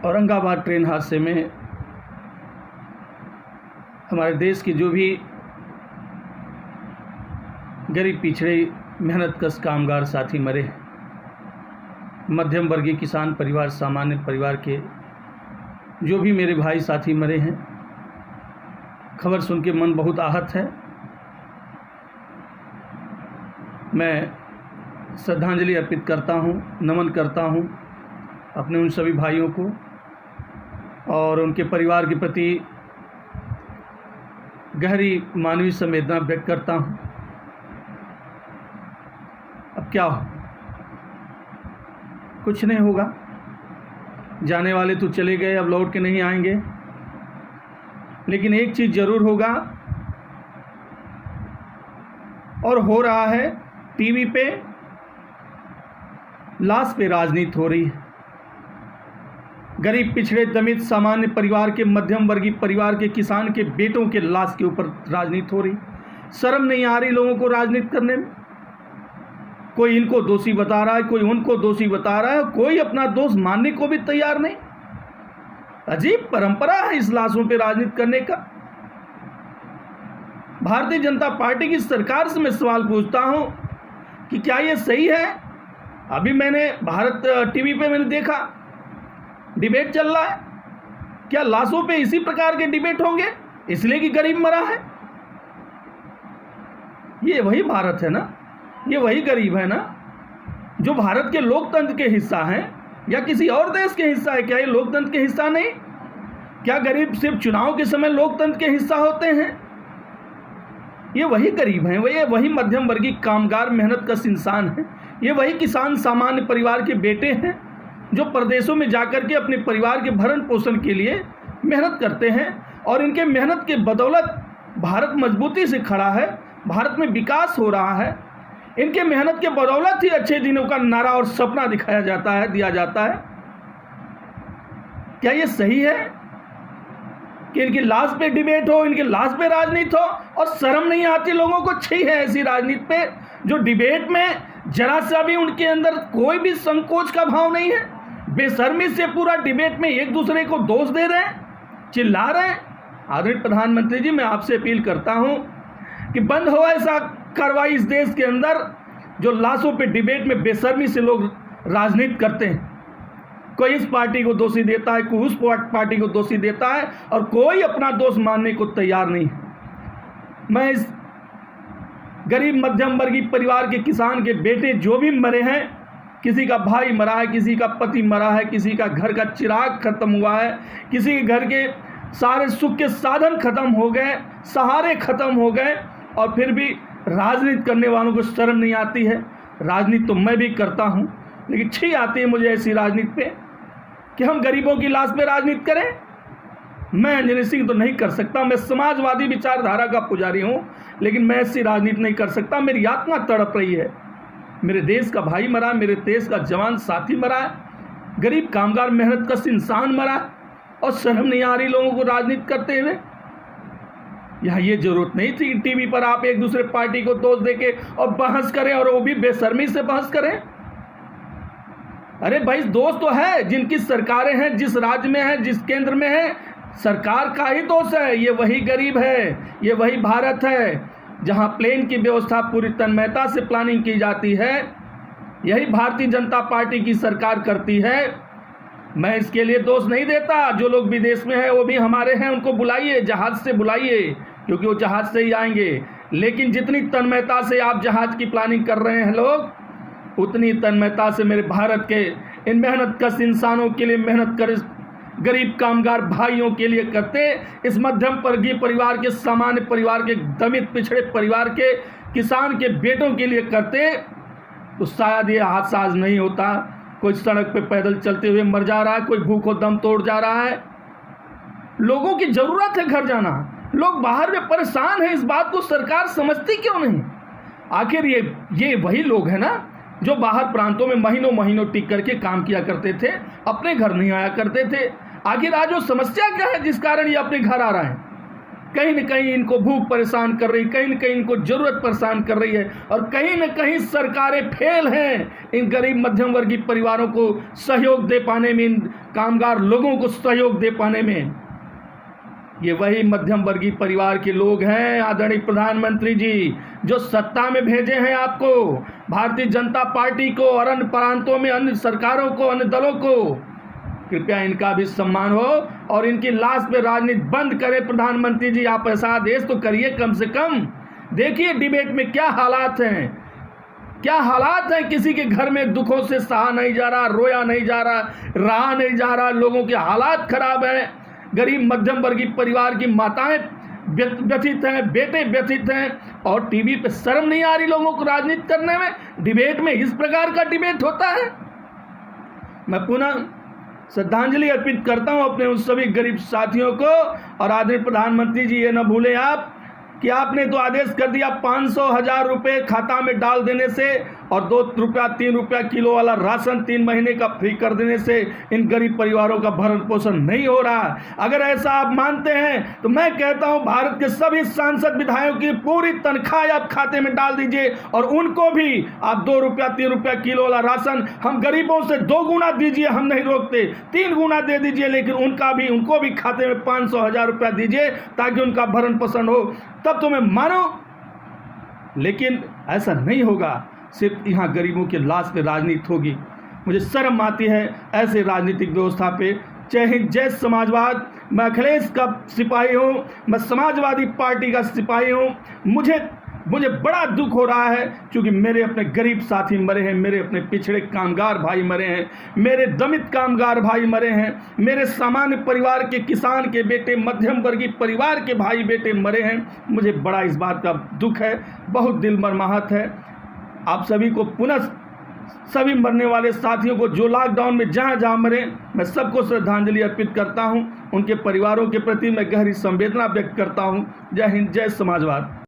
Aurangabad train हादसे में हमारे देश के जो भी गरीब पिछड़े मेहनतकश कामगार साथी मरे, मध्यम वर्गीय किसान परिवार, सामान्य परिवार के जो भी मेरे भाई साथी मरे हैं, खबर सुन के मन बहुत आहत है। मैं श्रद्धांजलि अर्पित करता हूँ, नमन करता हूँ अपने उन सभी भाइयों को और उनके परिवार के प्रति गहरी मानवीय संवेदना व्यक्त करता हूँ। अब क्या हो, कुछ नहीं होगा, जाने वाले तो चले गए, अब लौट के नहीं आएंगे। लेकिन एक चीज़ ज़रूर होगा और हो रहा है, टीवी पे लाश पे राजनीति हो रही है। गरीब पिछड़े दलित सामान्य परिवार के, मध्यम वर्गीय परिवार के, किसान के बेटों के लाश के ऊपर राजनीति हो रही। शर्म नहीं आ रही लोगों को राजनीति करने में। कोई इनको दोषी बता रहा है, कोई उनको दोषी बता रहा है, कोई अपना दोष मानने को भी तैयार नहीं। अजीब परंपरा है इस लाशों पे राजनीति करने का। भारतीय जनता पार्टी की सरकार से मैं सवाल पूछता हूं कि क्या ये सही है? अभी मैंने भारत टीवी पे मैंने देखा, डिबेट चल रहा है। क्या लाशों पे इसी प्रकार के डिबेट होंगे इसलिए कि गरीब मरा है? ये वही भारत है ना, ये वही गरीब है ना जो भारत के लोकतंत्र के हिस्सा हैं या किसी और देश के हिस्सा है? क्या ये लोकतंत्र के हिस्सा नहीं? क्या गरीब सिर्फ चुनाव के समय लोकतंत्र के हिस्सा होते हैं? ये वही गरीब हैं, ये वही मध्यम वर्गीय कामगार मेहनतकश इंसान हैं, ये वही किसान सामान्य परिवार के बेटे हैं जो प्रदेशों में जाकर के अपने परिवार के भरण पोषण के लिए मेहनत करते हैं। और इनके मेहनत के बदौलत भारत मजबूती से खड़ा है, भारत में विकास हो रहा है। इनके मेहनत के बदौलत ही अच्छे दिनों का नारा और सपना दिखाया जाता है, दिया जाता है। क्या ये सही है कि इनकी लाश पे डिबेट हो, इनकी लाश पे राजनीति हो? और शर्म नहीं आती लोगों को? छी है ऐसी राजनीति पे जो डिबेट में जरा सा भी उनके अंदर कोई भी संकोच का भाव नहीं है। बेशर्मी से पूरा डिबेट में एक दूसरे को दोष दे रहे हैं, चिल्ला रहे हैं। आदरणीय प्रधानमंत्री जी, मैं आपसे अपील करता हूं कि बंद हो ऐसा कार्रवाई इस देश के अंदर जो लाशों पे डिबेट में बेशर्मी से लोग राजनीति करते हैं। कोई इस पार्टी को दोषी देता है, कोई उस पार्टी को दोषी देता है और कोई अपना दोष मानने को तैयार नहीं है। मैं इस गरीब मध्यम वर्गीय परिवार के किसान के बेटे जो भी मरे हैं, किसी का भाई मरा है, किसी का पति मरा है, किसी का घर का चिराग खत्म हुआ है, किसी के घर के सारे सुख के साधन खत्म हो गए, सहारे खत्म हो गए, और फिर भी राजनीति करने वालों को शर्म नहीं आती है। राजनीति तो मैं भी करता हूं, लेकिन छी आती है मुझे ऐसी राजनीति पे कि हम गरीबों की लाश पे राजनीति करें। मैं अंजनी सिंह तो नहीं कर सकता, मैं समाजवादी विचारधारा का पुजारी हूं, लेकिन मैं ऐसी राजनीति नहीं कर सकता। मेरी आत्मा तड़प रही है। मेरे देश का भाई मरा, मेरे देश का जवान साथी मरा है, गरीब कामगार मेहनतकश इंसान मरा, और शर्म नहीं आ रही लोगों को राजनीति करते हुए। यहाँ ये जरूरत नहीं थी कि टीवी पर आप एक दूसरे पार्टी को दोष देके और बहस करें, और वो भी बेशर्मी से बहस करें। अरे भाई, दोष तो है, जिनकी सरकारें हैं, जिस राज्य में है, जिस केंद्र में है, सरकार का ही दोष है। ये वही गरीब है, ये वही भारत है जहां प्लेन की व्यवस्था पूरी तन्मयता से प्लानिंग की जाती है। यही भारतीय जनता पार्टी की सरकार करती है। मैं इसके लिए दोष नहीं देता। जो लोग विदेश में हैं वो भी हमारे हैं, उनको बुलाइए, जहाज से बुलाइए, क्योंकि वो जहाज से ही आएंगे। लेकिन जितनी तन्मयता से आप जहाज की प्लानिंग कर रहे हैं लोग, उतनी तन्मयता से मेरे भारत के इन मेहनतकश इंसानों के लिए मेहनत कर, गरीब कामगार भाइयों के लिए करते, इस मध्यम वर्गीय परिवार के, सामान्य परिवार के, दलित पिछड़े परिवार के, किसान के बेटों के लिए करते, तो शायद ये हादसा आज नहीं होता। कोई सड़क पे पैदल चलते हुए मर जा रहा है, कोई भूखों दम तोड़ जा रहा है। लोगों की जरूरत है घर जाना, लोग बाहर में परेशान हैं। इस बात को सरकार समझती क्यों नहीं? आखिर ये वही लोग हैं ना जो बाहर प्रांतों में महीनों महीनों टिक करके काम किया करते थे, अपने घर नहीं आया करते थे। आखिर आज वो समस्या क्या है जिस कारण ये अपने घर आ रहे हैं? कहीं न कहीं इनको भूख परेशान कर रही, कहीं न कहीं इनको ज़रूरत परेशान कर रही है, और कहीं न कहीं सरकारें फेल हैं इन गरीब मध्यम वर्गीय परिवारों को सहयोग दे पाने में, इन कामगार लोगों को सहयोग दे पाने में। ये वही मध्यम वर्गीय परिवार के लोग हैं आदरणीय प्रधानमंत्री जी, जो सत्ता में भेजे हैं आपको, भारतीय जनता पार्टी को और अन्य प्रांतों में अन्य सरकारों को, अन्य दलों को। कृपया इनका भी सम्मान हो और इनकी लाश पे राजनीति बंद करें। प्रधानमंत्री जी, आप ऐसा आदेश तो करिए कम से कम। देखिए डिबेट में क्या हालात हैं, क्या हालात हैं। किसी के घर में दुखों से सहा नहीं जा रहा, रोया नहीं जा रहा, रहा नहीं जा रहा, लोगों के हालात खराब हैं। गरीब मध्यम वर्गीय परिवार की माताएं व्यथित हैं, बेटे व्यथित हैं, और टीवी पे शर्म नहीं आ रही लोगों को राजनीति करने में। डिबेट में इस प्रकार का डिबेट होता है। मैं पुनः श्रद्धांजलि अर्पित करता हूं अपने उन सभी गरीब साथियों को। और आदरणीय प्रधानमंत्री जी, ये न भूलें आप कि आपने तो आदेश कर दिया 500,000 रुपये खाता में डाल देने से और 2 रुपया 3 रुपया किलो वाला राशन 3 महीने का फ्री कर देने से इन गरीब परिवारों का भरण पोषण नहीं हो रहा। अगर ऐसा आप मानते हैं तो मैं कहता हूं भारत के सभी सांसद विधायकों की पूरी तनख्वाह आप खाते में डाल दीजिए, और उनको भी आप 2 रुपया 3 रुपया किलो वाला राशन हम गरीबों से 2 गुना दीजिए, हम नहीं रोकते, 3 गुना दे दीजिए, लेकिन उनको भी खाते में 500,000 रुपया दीजिए ताकि उनका भरण पोषण हो, तब तो मैं मानो। लेकिन ऐसा नहीं होगा, सिर्फ यहाँ गरीबों के लाश पे राजनीति होगी। मुझे शर्म आती है ऐसे राजनीतिक व्यवस्था पे। जय हिंद, जय समाजवाद। मैं अखिलेश का सिपाही हूँ, मैं समाजवादी पार्टी का सिपाही हूँ। मुझे बड़ा दुख हो रहा है क्योंकि मेरे अपने गरीब साथी मरे हैं, मेरे अपने पिछड़े कामगार भाई मरे हैं, मेरे दमित कामगार भाई मरे हैं, मेरे सामान्य परिवार के किसान के बेटे, मध्यम वर्गीय परिवार के भाई बेटे मरे हैं। मुझे बड़ा इस बात का दुख है, बहुत दिल मरमाहत है। आप सभी को पुनः, सभी मरने वाले साथियों को जो लॉकडाउन में जहाँ जहाँ मरे, मैं सबको श्रद्धांजलि अर्पित करता हूँ। उनके परिवारों के प्रति मैं गहरी संवेदना व्यक्त करता हूँ। जय हिंद, जय समाजवाद।